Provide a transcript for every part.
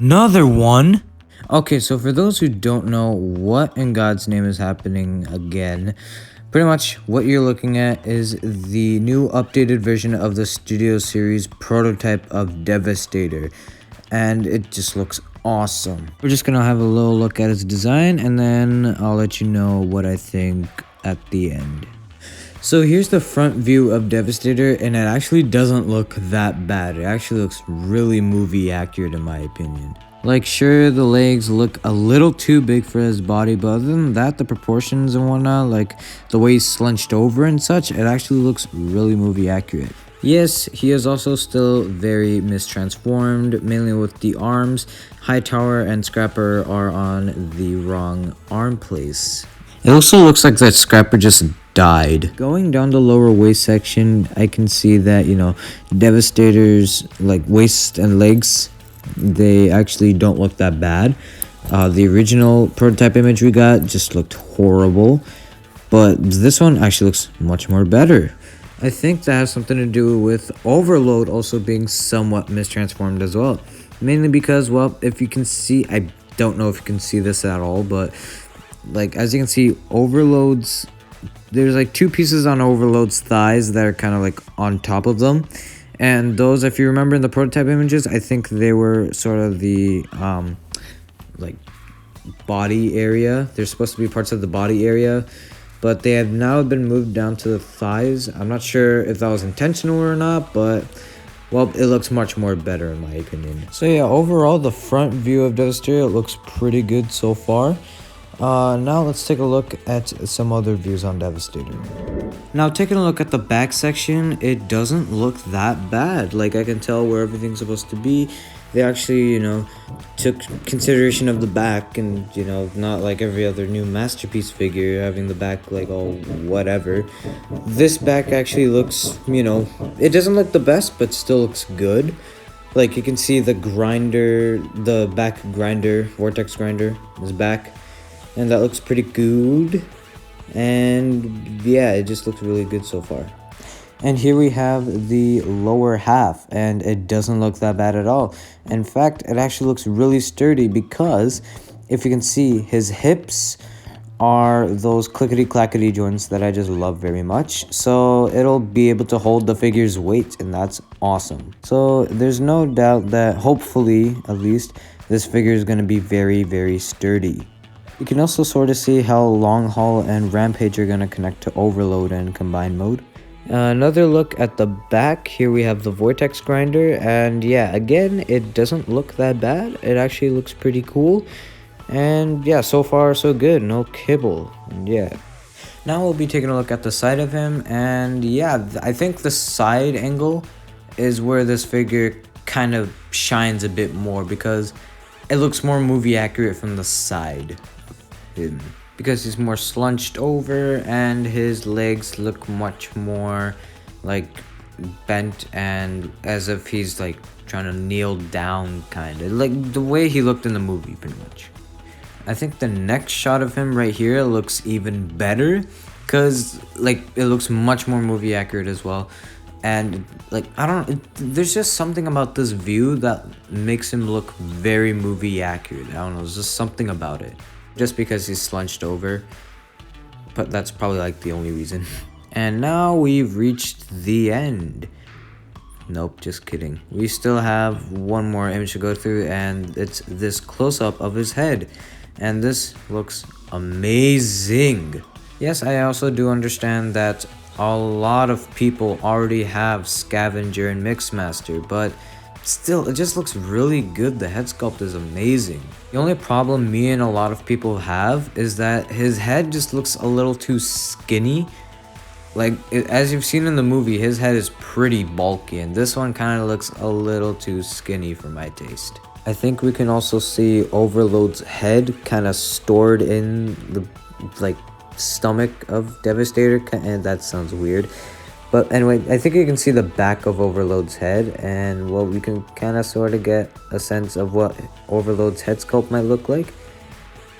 Another one? Okay, so for those who don't know what in God's name is happening again, pretty much what you're looking at is the new updated version of the Studio Series prototype of Devastator, and it just looks awesome. We're just gonna have a little look at its design, and then I'll let you know what I think at the end. So here's the front view of Devastator, and it actually doesn't look that bad. It actually looks really movie accurate in my opinion. Like, sure, the legs look a little too big for his body, but other than that, the proportions and whatnot, like the way he's slunched over and such, it actually looks really movie accurate. Yes, he is also still very mistransformed, mainly with the arms. Hightower and Scrapper are on the wrong arm place. It also looks like that Scrapper just died. Going down the lower waist section, I can see that, Devastator's like waist and legs, they actually don't look that bad. The original prototype image we got just looked horrible, but this one actually looks much more better. I think that has something to do with Overload also being somewhat mistransformed as well. Mainly because, well, if you can see, I don't know if you can see this at all, but like, as you can see, Overload's, there's like two pieces on Overload's thighs that are kind of like on top of them. And those, if you remember in the prototype images, I think they were sort of the, like, body area. They're supposed to be parts of the body area, but they have now been moved down to the thighs. I'm not sure if that was intentional or not, but, well, it looks much more better in my opinion. So yeah, overall, the front view of Devastator looks pretty good so far. Now let's take a look at some other views on Devastator. Now taking a look at the back section, it doesn't look that bad. Like, I can tell where everything's supposed to be. They actually, took consideration of the back and, not like every other new Masterpiece figure having the back like all whatever. This back actually looks, it doesn't look the best, but still looks good. Like, you can see the grinder, the back grinder, Vortex Grinder is back. And that looks pretty good. And yeah, it just looks really good so far. And here we have the lower half, and it doesn't look that bad at all. In fact, it actually looks really sturdy because if you can see, his hips are those clickety-clackety joints that I just love very much. So it'll be able to hold the figure's weight, and that's awesome. So there's no doubt that hopefully, at least, this figure is going to be very, very sturdy. You can also sort of see how Long Haul and Rampage are going to connect to Overload and Combine mode. Another look at the back, here we have the Vortex Grinder, and yeah, again, it doesn't look that bad. It actually looks pretty cool, and yeah, so far so good, no kibble, and yeah. Now we'll be taking a look at the side of him, and yeah, I think the side angle is where this figure kind of shines a bit more because it looks more movie accurate from the side. Because he's more slunched over and his legs look much more like bent and as if he's like trying to kneel down, kind of like the way he looked in the movie pretty much. I think the next shot of him right here looks even better because like it looks much more movie accurate as well. And like, there's just something about this view that makes him look very movie accurate. I don't know, there's just something about it. Just because he's slunched over, but that's probably like the only reason. And now we've reached the end. Nope, just kidding. We still have one more image to go through, and it's this close-up of his head. And this looks amazing. Yes, I also do understand that a lot of people already have Scavenger and Mixmaster, but still, it just looks really good. The head sculpt is amazing. The only problem me and a lot of people have is that his head just looks a little too skinny. Like, as you've seen in the movie, his head is pretty bulky, and this one kind of looks a little too skinny for my taste. I think we can also see Overload's head kind of stored in the, like, stomach of Devastator, and that sounds weird. But anyway, I think you can see the back of Overload's head, and well, we can kind of sort of get a sense of what Overload's head sculpt might look like.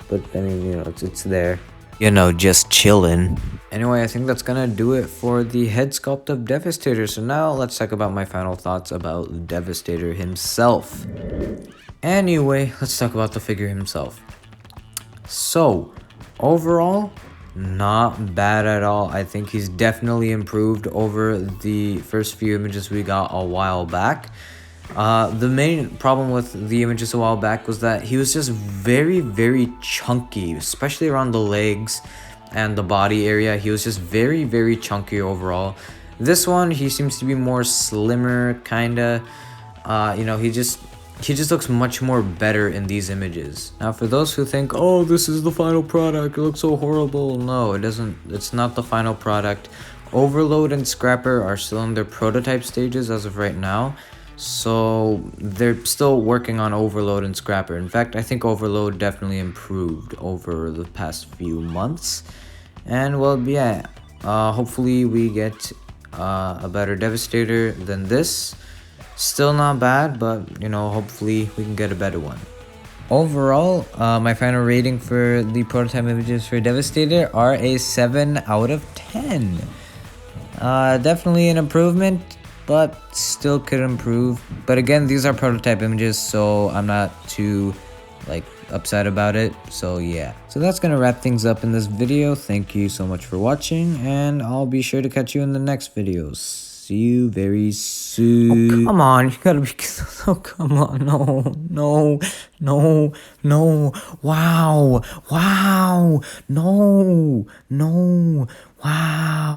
But I mean, it's there. Just chillin'. Anyway, I think that's gonna do it for the head sculpt of Devastator. So now let's talk about my final thoughts about Devastator himself. Anyway, let's talk about the figure himself. So, overall, not bad at all. I think he's definitely improved over the first few images we got a while back. The main problem with the images a while back was that he was just very chunky, especially around the legs and the body area. He was just very chunky overall. This one, he seems to be more slimmer, kinda. He just looks much more better in these images. Now, for those who think, oh, this is the final product, it looks so horrible. No, it doesn't. It's not the final product. Overload and Scrapper are still in their prototype stages as of right now. So they're still working on Overload and Scrapper. In fact, I think Overload definitely improved over the past few months. And well, yeah, hopefully we get a better Devastator than this. Still not bad, but hopefully we can get a better one. Overall, my final rating for the prototype images for Devastator are a 7 out of 10. Definitely an improvement, but still could improve. But again, these are prototype images, so I'm not too upset about it. So yeah, so that's gonna wrap things up in this video. Thank you so much for watching, and I'll be sure to catch you in the next videos. See you very soon. Oh, come on, you gotta be. Oh, come on, no. Wow, no, wow.